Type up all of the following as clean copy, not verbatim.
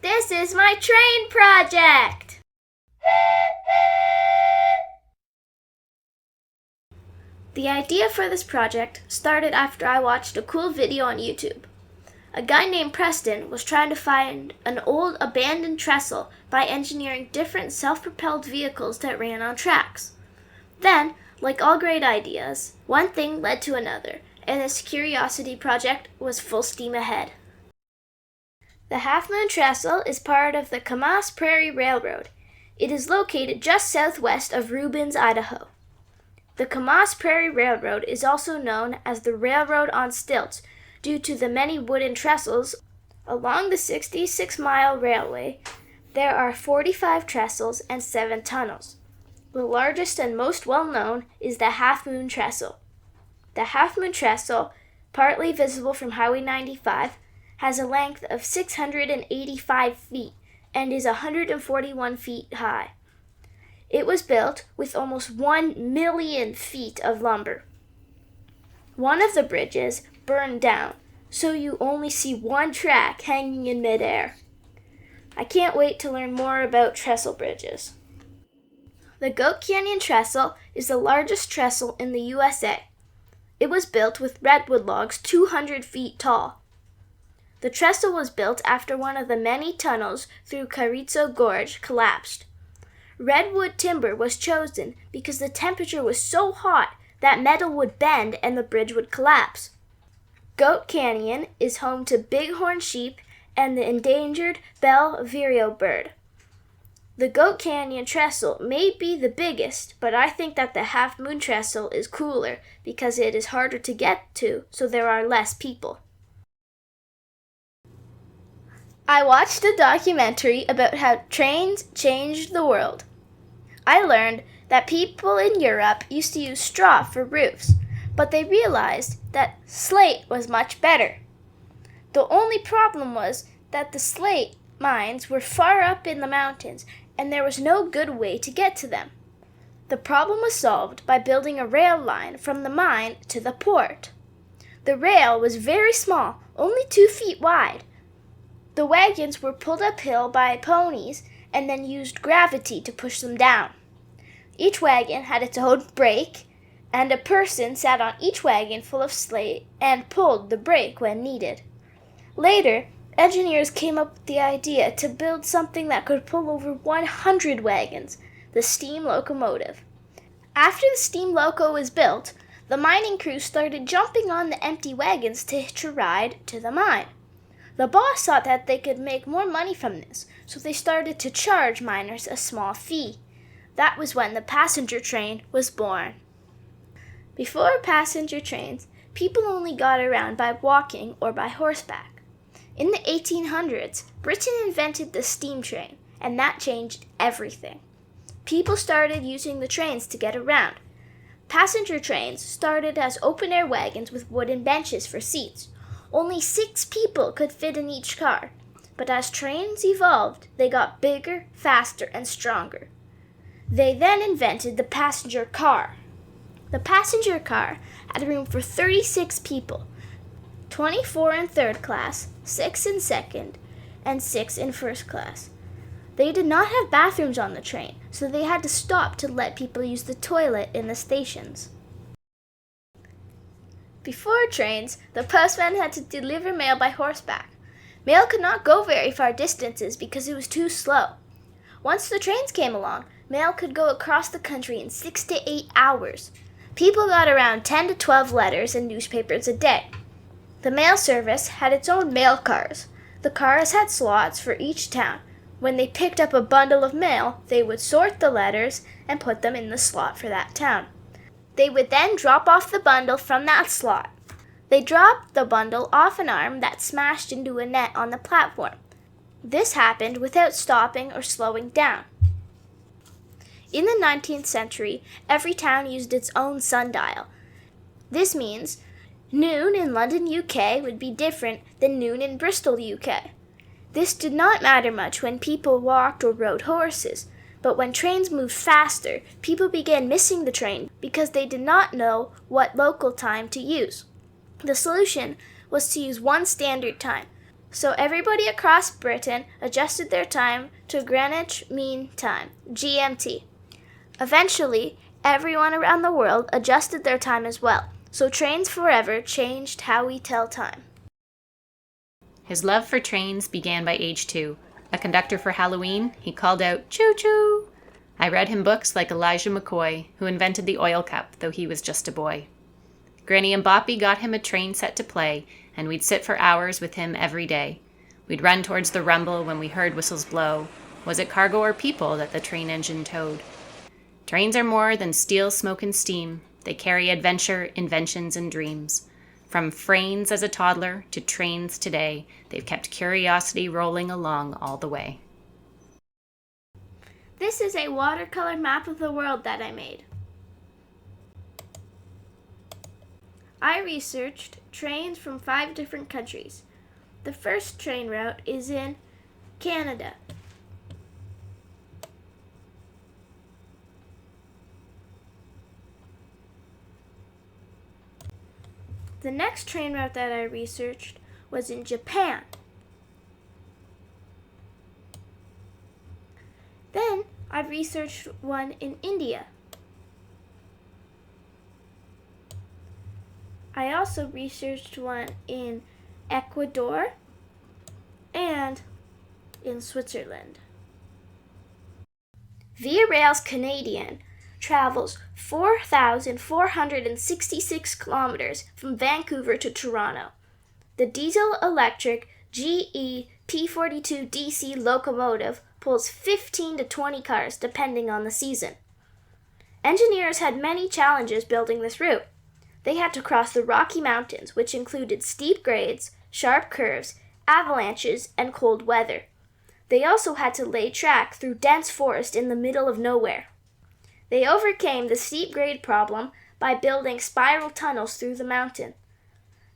This is my train project! The idea for this project started after I watched a cool video on YouTube. A guy named Preston was trying to find an old abandoned trestle by engineering different self-propelled vehicles that ran on tracks. Then, like all great ideas, one thing led to another, and this curiosity project was full steam ahead. The Half Moon Trestle is part of the Kamas Prairie Railroad. It is located just southwest of Reubens, Idaho. The Kamas Prairie Railroad is also known as the Railroad on Stilts due to the many wooden trestles. Along the 66-mile railway, there are 45 trestles and 7 tunnels. The largest and most well-known is the Half Moon Trestle. The Half Moon Trestle, partly visible from Highway 95, has a length of 685 feet and is 141 feet high. It was built with almost 1 million feet of lumber. One of the bridges burned down, so you only see one track hanging in midair. I can't wait to learn more about trestle bridges. The Goat Canyon Trestle is the largest trestle in the USA. It was built with redwood logs 200 feet tall. The trestle was built after one of the many tunnels through Carrizo Gorge collapsed. Redwood timber was chosen because the temperature was so hot that metal would bend and the bridge would collapse. Goat Canyon is home to bighorn sheep and the endangered bell vireo bird. The Goat Canyon Trestle may be the biggest, but I think that the Half Moon Trestle is cooler because it is harder to get to, so there are less people. I watched a documentary about how trains changed the world. I learned that people in Europe used to use straw for roofs, but they realized that slate was much better. The only problem was that the slate mines were far up in the mountains and there was no good way to get to them. The problem was solved by building a rail line from the mine to the port. The rail was very small, only 2 feet wide. The wagons were pulled uphill by ponies and then used gravity to push them down. Each wagon had its own brake, and a person sat on each wagon full of slate and pulled the brake when needed. Later, engineers came up with the idea to build something that could pull over 100 wagons, the steam locomotive. After the steam loco was built, the mining crew started jumping on the empty wagons to hitch a ride to the mine. The boss thought that they could make more money from this, so they started to charge miners a small fee. That was when the passenger train was born. Before passenger trains, people only got around by walking or by horseback. In the 1800s, Britain invented the steam train, and that changed everything. People started using the trains to get around. Passenger trains started as open-air wagons with wooden benches for seats. Only 6 people could fit in each car, but as trains evolved, they got bigger, faster, and stronger. They then invented the passenger car. The passenger car had room for 36 people, 24 in third class, 6 in second, and 6 in first class. They did not have bathrooms on the train, so they had to stop to let people use the toilet in the stations. Before trains, the postman had to deliver mail by horseback. Mail could not go very far distances because it was too slow. Once the trains came along, mail could go across the country in 6 to 8 hours. People got around 10 to 12 letters and newspapers a day. The mail service had its own mail cars. The cars had slots for each town. When they picked up a bundle of mail, they would sort the letters and put them in the slot for that town. They would then drop off the bundle from that slot. They dropped the bundle off an arm that smashed into a net on the platform. This happened without stopping or slowing down. In the 19th century, every town used its own sundial. This means noon in London, UK would be different than noon in Bristol, UK. This did not matter much when people walked or rode horses, but when trains moved faster, people began missing the train because they did not know what local time to use. The solution was to use one standard time. So everybody across Britain adjusted their time to Greenwich Mean Time, GMT. Eventually, everyone around the world adjusted their time as well, so trains forever changed how we tell time. His love for trains began by age 2. A conductor for Halloween, he called out, "Choo-choo!" I read him books like Elijah McCoy, who invented the oil cup, though he was just a boy. Granny and Boppy got him a train set to play, and we'd sit for hours with him every day. We'd run towards the rumble when we heard whistles blow. Was it cargo or people that the train engine towed? Trains are more than steel, smoke, and steam. They carry adventure, inventions, and dreams. From Frains as a toddler to trains today, they've kept curiosity rolling along all the way. This is a watercolor map of the world that I made. I researched trains from 5 different countries. The first train route is in Canada. The next train route that I researched was in Japan. Then I researched one in India. I also researched one in Ecuador and in Switzerland. Via Rail's Canadian travels 4,466 kilometers from Vancouver to Toronto. The diesel-electric GE P42 DC locomotive pulls 15 to 20 cars depending on the season. Engineers had many challenges building this route. They had to cross the Rocky Mountains, which included steep grades, sharp curves, avalanches, and cold weather. They also had to lay track through dense forest in the middle of nowhere. They overcame the steep grade problem by building spiral tunnels through the mountain.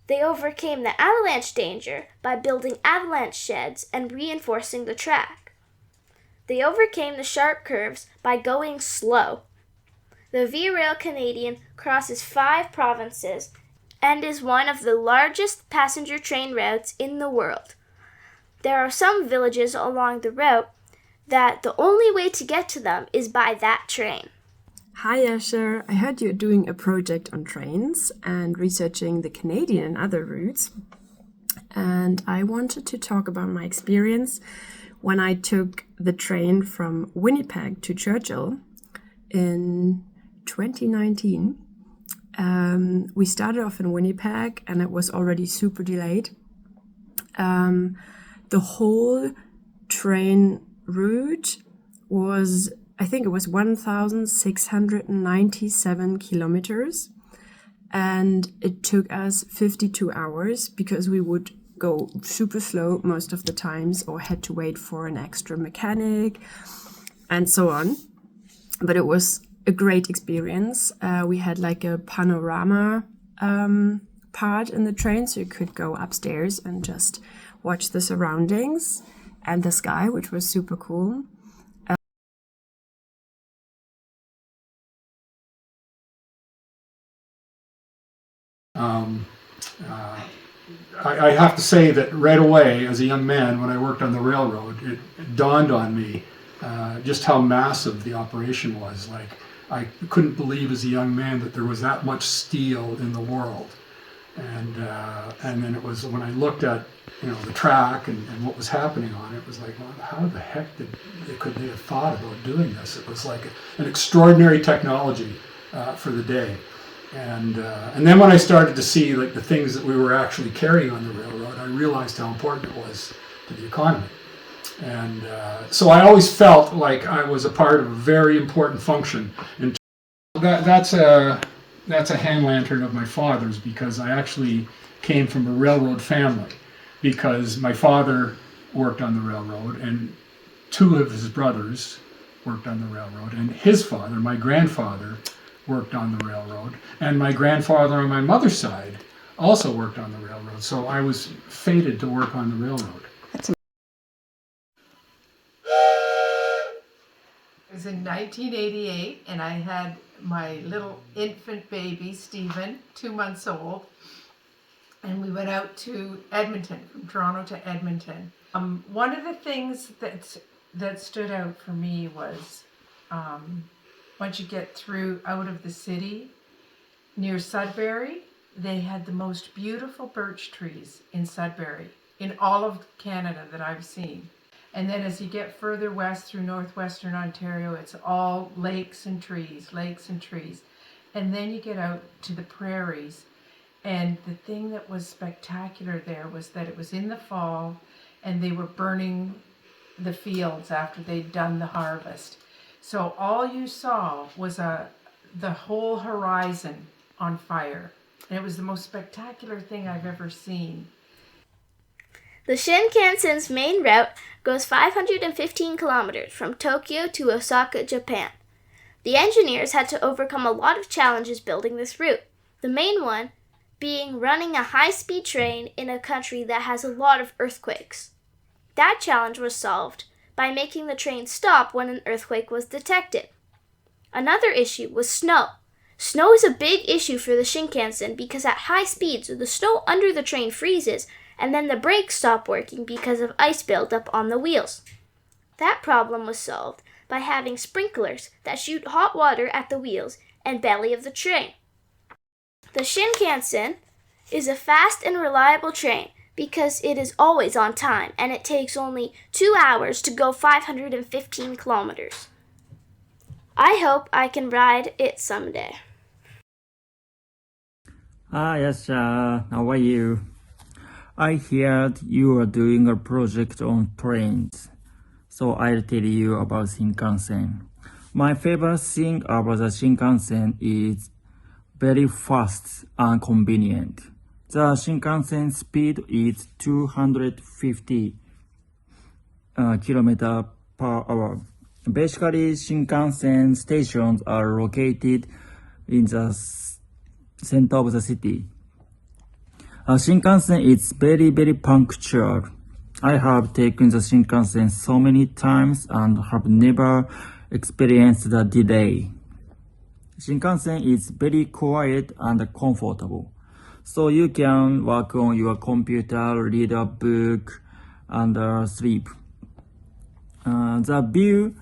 They overcame the avalanche danger by building avalanche sheds and reinforcing the track. They overcame the sharp curves by going slow. The Via Rail Canadian crosses 5 provinces and is one of the largest passenger train routes in the world. There are some villages along the route that the only way to get to them is by that train. Hi Asher, I heard you're doing a project on trains and researching the Canadian and other routes. And I wanted to talk about my experience when I took the train from Winnipeg to Churchill in 2019. We started off in Winnipeg and it was already super delayed. The whole train route was, I think it was 1,697 kilometers, and it took us 52 hours because we would go super slow most of the times or had to wait for an extra mechanic and so on. But it was a great experience. We had like a panorama part in the train, so you could go upstairs and just watch the surroundings and the sky, which was super cool. I have to say that right away, as a young man, when I worked on the railroad, it dawned on me just how massive the operation was. Like, I couldn't believe as a young man that there was that much steel in the world. And then it was when I looked at the track and what was happening on it, it was like, well, how the heck could they have thought about doing this? It was like an extraordinary technology for the day. And then when I started to see like the things that we were actually carrying on the railroad, I realized how important it was to the economy. And so I always felt like I was a part of a very important function. And that's a hand lantern of my father's, because I actually came from a railroad family, because my father worked on the railroad and 2 of his brothers worked on the railroad, and his father, my grandfather, worked on the railroad, and my grandfather on my mother's side also worked on the railroad. So I was fated to work on the railroad. It was in 1988, and I had my little infant baby, Stephen, 2 months old. and we went out to Edmonton, from Toronto to Edmonton. One of the things that stood out for me was once you get through out of the city, near Sudbury, they had the most beautiful birch trees in Sudbury, in all of Canada that I've seen. And then as you get further west through northwestern Ontario, it's all lakes and trees, lakes and trees. And then you get out to the prairies. And the thing that was spectacular there was that it was in the fall and they were burning the fields after they'd done the harvest. So all you saw was the whole horizon on fire. And it was the most spectacular thing I've ever seen. The Shinkansen's main route goes 515 kilometers from Tokyo to Osaka, Japan. The engineers had to overcome a lot of challenges building this route, the main one being running a high-speed train in a country that has a lot of earthquakes. That challenge was solved by making the train stop when an earthquake was detected. Another issue was snow. Snow is a big issue for the Shinkansen because at high speeds, the snow under the train freezes and then the brakes stop working because of ice buildup on the wheels. That problem was solved by having sprinklers that shoot hot water at the wheels and belly of the train. The Shinkansen is a fast and reliable train because it is always on time and it takes only 2 hours to go 515 kilometers. I hope I can ride it someday. Yes, how are you? I heard you are doing a project on trains, so I'll tell you about Shinkansen. My favorite thing about the Shinkansen is very fast and convenient. The Shinkansen speed is 250 km per hour. Basically, Shinkansen stations are located in the center of the city. Shinkansen is very, very punctual. I have taken the Shinkansen so many times and have never experienced the delay. Shinkansen is very quiet and comfortable. So you can work on your computer, read a book, and sleep. The view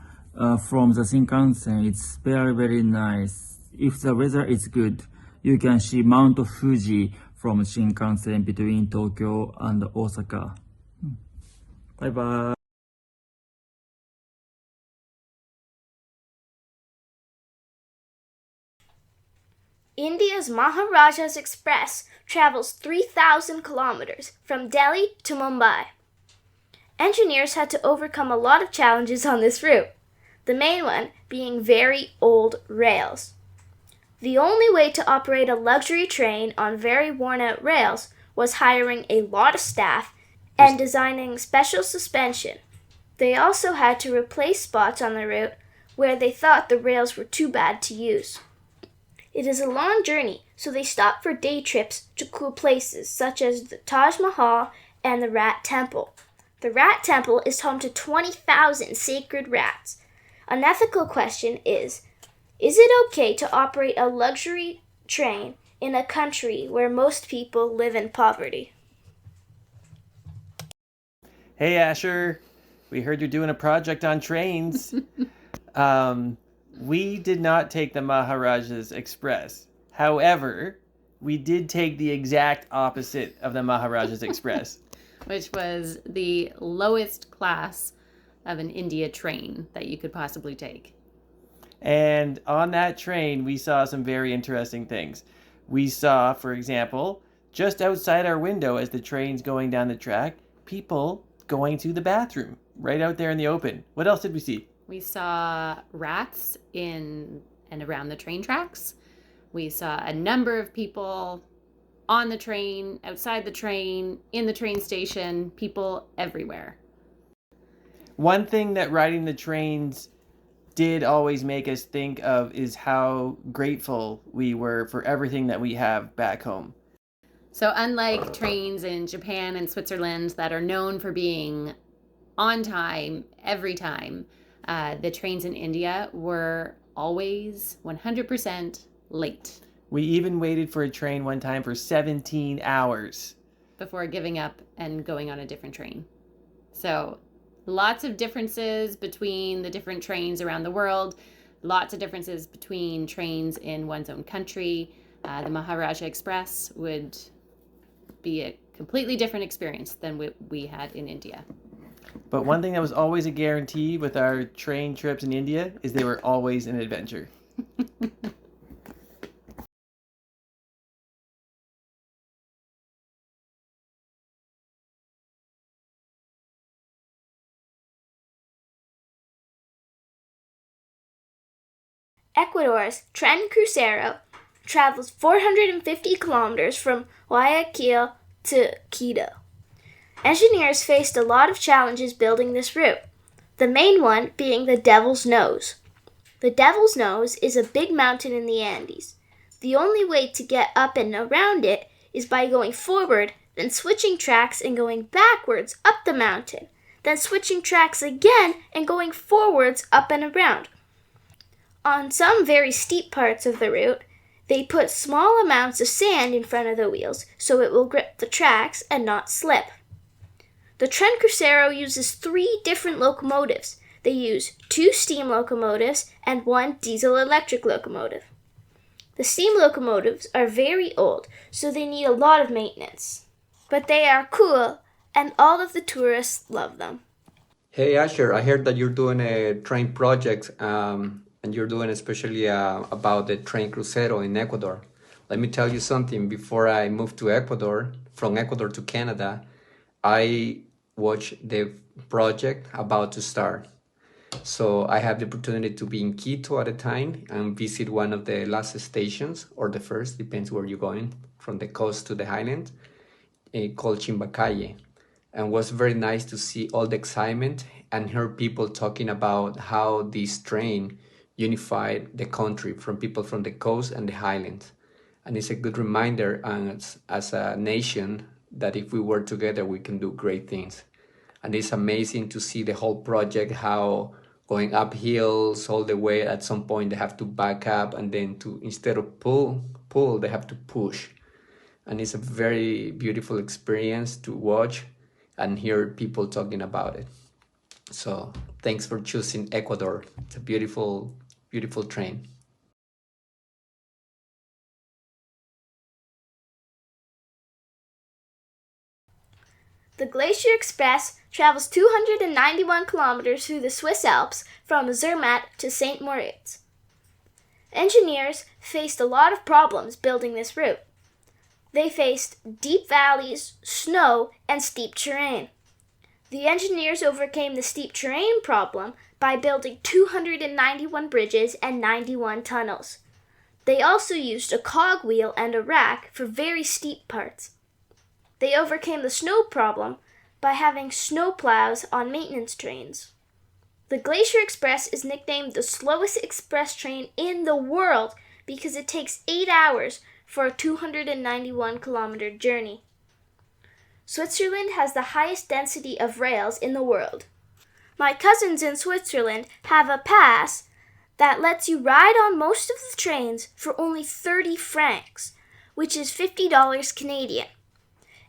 from the Shinkansen is very, very nice. If the weather is good, you can see Mount Fuji from Shinkansen between Tokyo and Osaka. Bye bye. India's Maharajas Express travels 3,000 kilometers from Delhi to Mumbai. Engineers had to overcome a lot of challenges on this route, the main one being very old rails. The only way to operate a luxury train on very worn-out rails was hiring a lot of staff and designing special suspension. They also had to replace spots on the route where they thought the rails were too bad to use. It is a long journey, so they stopped for day trips to cool places such as the Taj Mahal and the Rat Temple. The Rat Temple is home to 20,000 sacred rats. An ethical question is it okay to operate a luxury train in a country where most people live in poverty? Hey Asher, we heard you're doing a project on trains. We did not take the Maharajas Express. However, we did take the exact opposite of the Maharajas Express. Which was the lowest class of an India train that you could possibly take. And on that train, we saw some very interesting things. We saw, for example, just outside our window as the train's going down the track, people going to the bathroom right out there in the open. What else did we see? We saw rats in and around the train tracks. We saw a number of people on the train, outside the train, in the train station, people everywhere. One thing that riding the trains did always make us think of is how grateful we were for everything that we have back home. So unlike trains in Japan and Switzerland that are known for being on time every time, the trains in India were always 100% late. We even waited for a train one time for 17 hours. before giving up and going on a different train. So, lots of differences between the different trains around the world, lots of differences between trains in one's own country. The Maharaja Express would be a completely different experience than what we had in India. But one thing that was always a guarantee with our train trips in India is they were always an adventure. Ecuador's Tren Crucero travels 450 kilometers from Guayaquil to Quito. Engineers faced a lot of challenges building this route, the main one being the Devil's Nose. The Devil's Nose is a big mountain in the Andes. The only way to get up and around it is by going forward, then switching tracks and going backwards up the mountain, then switching tracks again and going forwards up and around. On some very steep parts of the route, they put small amounts of sand in front of the wheels so it will grip the tracks and not slip. The Tren Crucero uses 3 different locomotives. They use 2 steam locomotives and 1 diesel-electric locomotive. The steam locomotives are very old, so they need a lot of maintenance. But they are cool, and all of the tourists love them. Hey Asher, I heard that you're doing a train project, and you're doing especially about the train crucero in Ecuador. Let me tell you something. Before I moved to Ecuador, from Ecuador to Canada, I watched the project about to start. So I have the opportunity to be in Quito at a time and visit one of the last stations, or the first, depends where you're going, from the coast to the highland, called Chimbacalle. And it was very nice to see all the excitement and hear people talking about how this train unified the country from people from the coast and the highlands. And it's a good reminder as a nation that if we work together, we can do great things. And it's amazing to see the whole project, how going up hills all the way, at some point they have to back up, and then to, instead of pull, they have to push. And it's a very beautiful experience to watch and hear people talking about it. So thanks for choosing Ecuador. It's a beautiful, beautiful train. The Glacier Express travels 291 kilometers through the Swiss Alps from Zermatt to St. Moritz. Engineers faced a lot of problems building this route. They faced deep valleys, snow, and steep terrain. The engineers overcame the steep terrain problem by building 291 bridges and 91 tunnels. They also used a cogwheel and a rack for very steep parts. They overcame the snow problem by having snow plows on maintenance trains. The Glacier Express is nicknamed the slowest express train in the world because it takes 8 hours for a 291-kilometer journey. Switzerland has the highest density of rails in the world. My cousins in Switzerland have a pass that lets you ride on most of the trains for only 30 francs, which is $50 Canadian.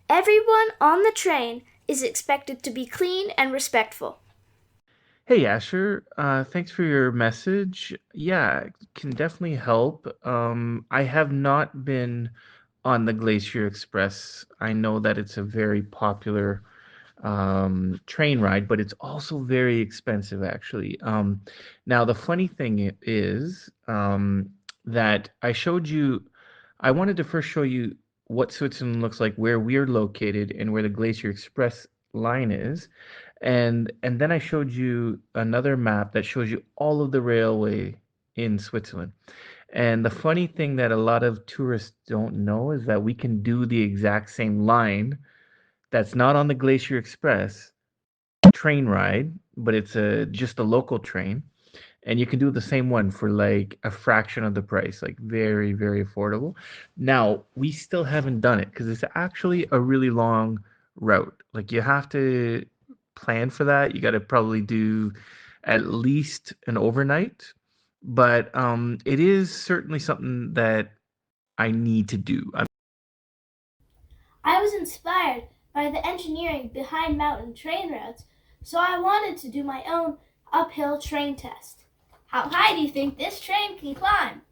Everyone on the train is expected to be clean and respectful. Hey Asher, thanks for your message. Yeah, it can definitely help. I have not been on the Glacier Express. I know that it's a very popular train ride, but it's also very expensive actually. Now the funny thing is that I wanted to first show you what Switzerland looks like, where we're located, and where the Glacier Express line is. And then I showed you another map that shows you all of the railway in Switzerland. And the funny thing that a lot of tourists don't know is that we can do the exact same line that's not on the Glacier Express train ride, but it's just a local train. And you can do the same one for like a fraction of the price, like very, very affordable. Now, we still haven't done it because it's actually a really long route. Like you have to plan for that. You got to probably do at least an overnight, but it is certainly something that I need to do. I was inspired by the engineering behind mountain train routes, so I wanted to do my own uphill train test. How high do you think this train can climb?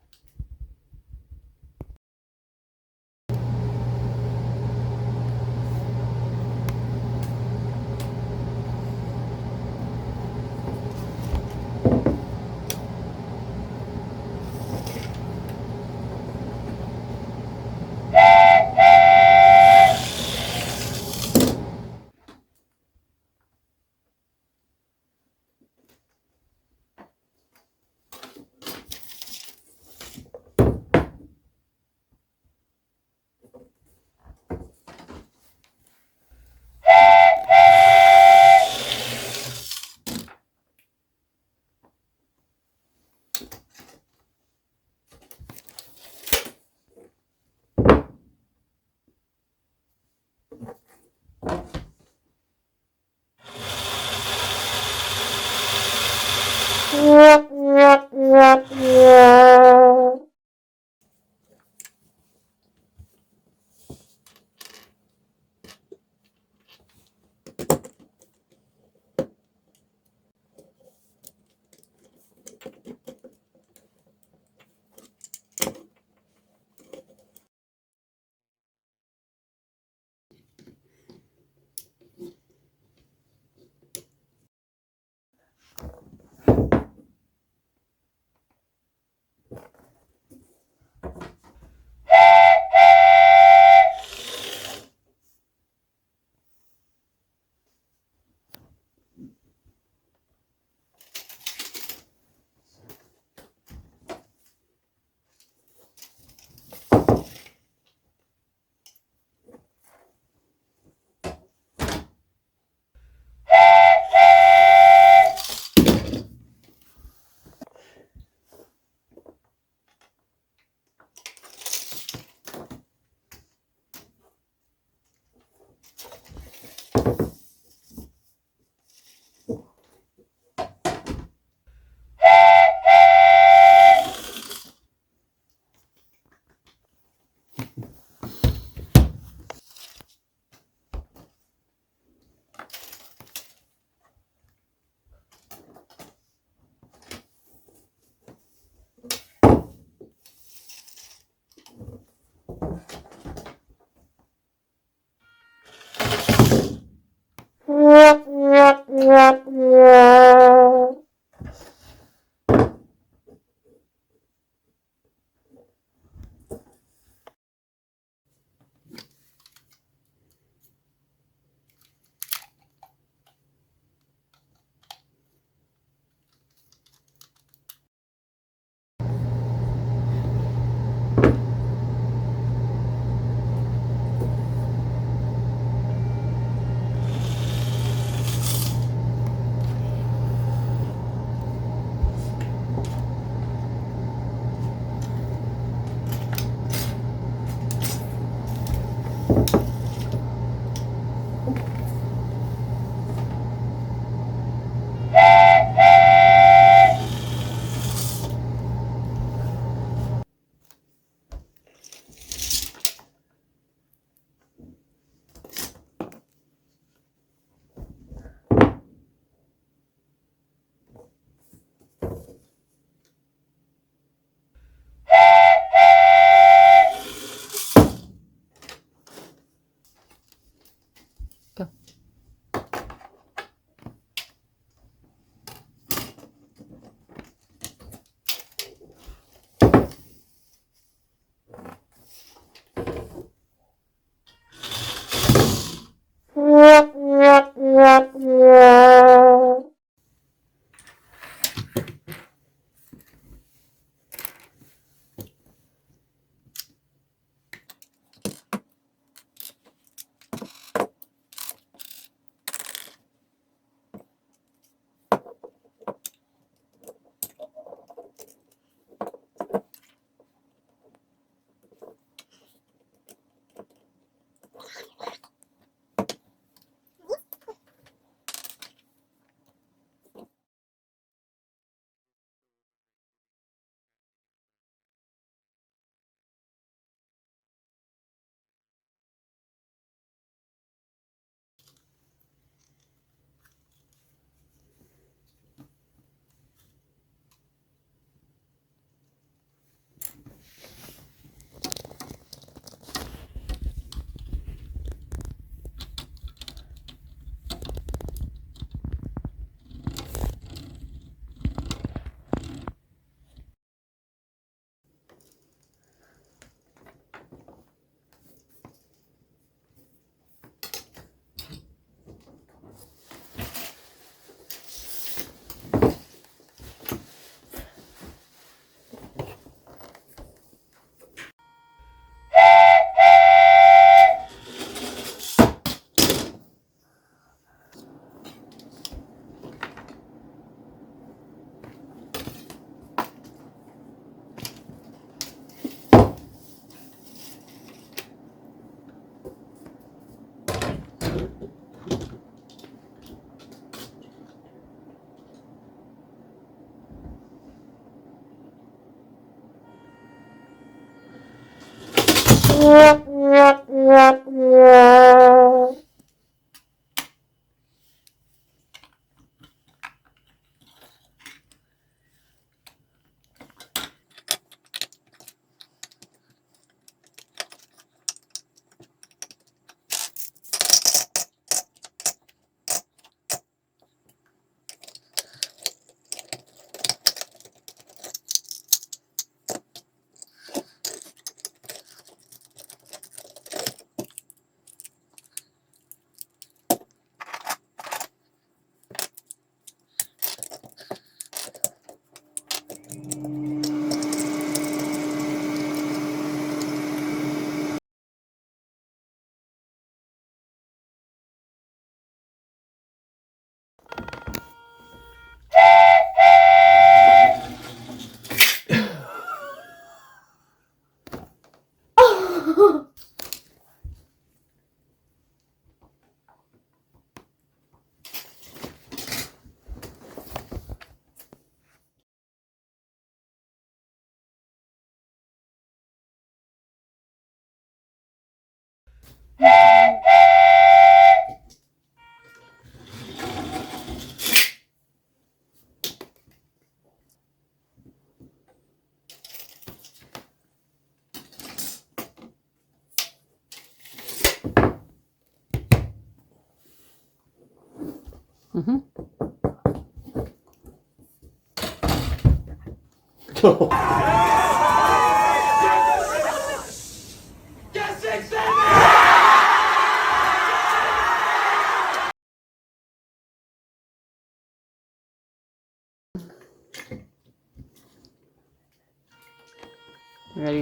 Ready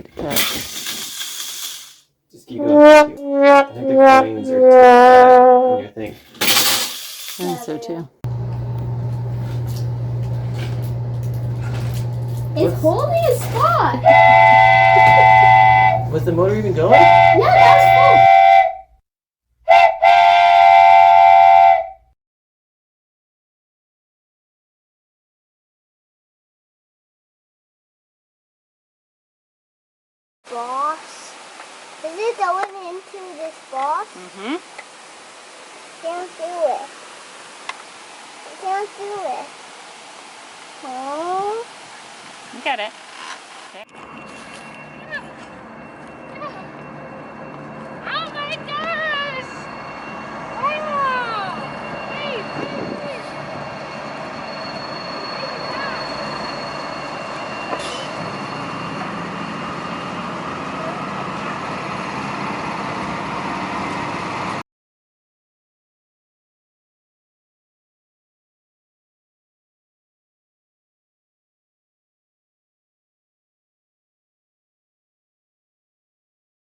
to cut. Just keep going. I think the coins are too fat on your thing. I think so too. It's holding a spot. Was the motor even going? Yeah, that's full. Boss. Is it going into this box? Mm-hmm. Can't do it. I can't do it. Oh. You got it.